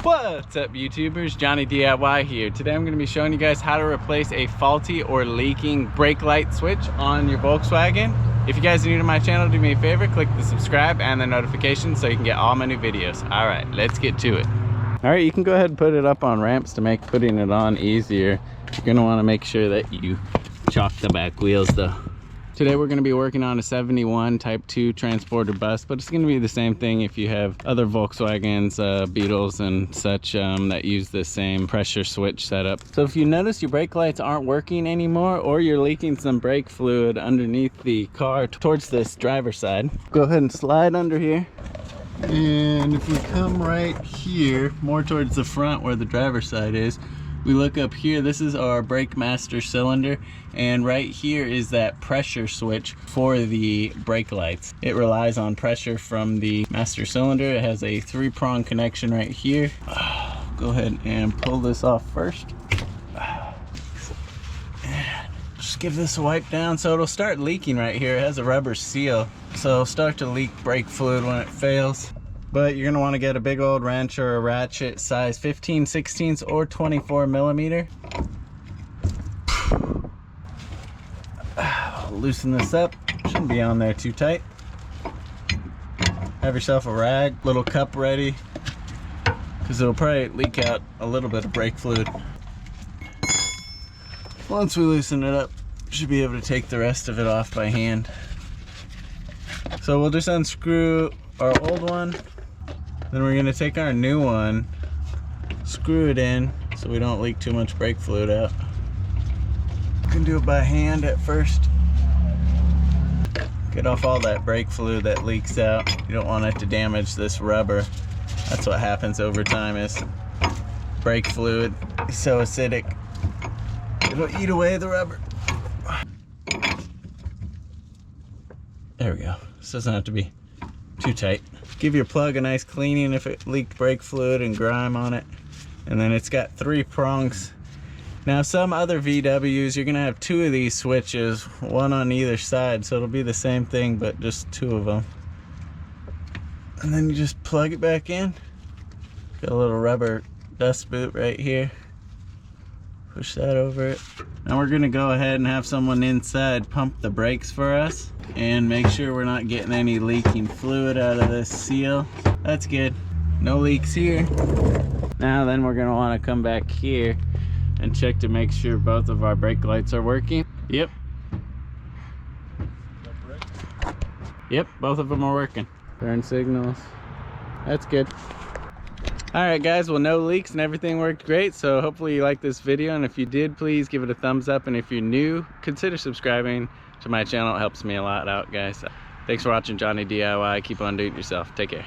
What's up YouTubers, Johnny DIY here. Today I'm going to be showing you guys how to replace a faulty or leaking brake light switch on your Volkswagen. If you guys are new to my channel, do me a favor, click the subscribe and the notification so you can get all my new videos. Alright, let's get to it. Alright, you can go ahead and put it up on ramps to make putting it on easier. You're going to want to make sure that you chalk the back wheels though. Today we're going to be working on a 71 Type 2 transporter bus, but it's going to be the same thing if you have other Volkswagens, Beetles and such that use the same pressure switch setup. So if you notice your brake lights aren't working anymore, or you're leaking some brake fluid underneath the car towards this driver's side, go ahead and slide under here. And if we come right here, more towards the front where the driver's side is, we look up here, this is our brake master cylinder, and right here is that pressure switch for the brake lights. It relies on pressure from the master cylinder. It has a 3-prong connection right here. Go ahead and pull this off first. Just give this a wipe down so it'll start leaking right here. It has a rubber seal, so it'll start to leak brake fluid when it fails. But you're going to want to get a big old wrench or a ratchet size 15/16 or 24 millimeter. Loosen this up. Shouldn't be on there too tight. Have yourself a rag, little cup ready, because it'll probably leak out a little bit of brake fluid. Once we loosen it up, should be able to take the rest of it off by hand. So we'll just unscrew our old one. Then we're going to take our new one, screw it in so we don't leak too much brake fluid out. You can do it by hand at first. Get off all that brake fluid that leaks out. You don't want it to damage this rubber. That's what happens over time, is brake fluid is so acidic. It'll eat away the rubber. There we go. This doesn't have to be too tight. Give your plug a nice cleaning if it leaked brake fluid and grime on it. And then it's got 3 prongs. Now some other VWs, you're gonna have 2 of these switches, one on either side, so it'll be the same thing but just 2 of them. And then you just plug it back in. Got a little rubber dust boot right here. Push that over it. Now we're gonna go ahead and have someone inside pump the brakes for us and make sure we're not getting any leaking fluid out of this seal. That's good. No leaks here. Now then we're gonna wanna come back here and check to make sure both of our brake lights are working. Yep. Yep, both of them are working. Turn signals. That's good. Alright guys, well no leaks and everything worked great, so hopefully you liked this video, and if you did, please give it a thumbs up, and if you're new, consider subscribing to my channel. It helps me a lot out, guys. Thanks for watching Johnny DIY. Keep on doing it yourself. Take care.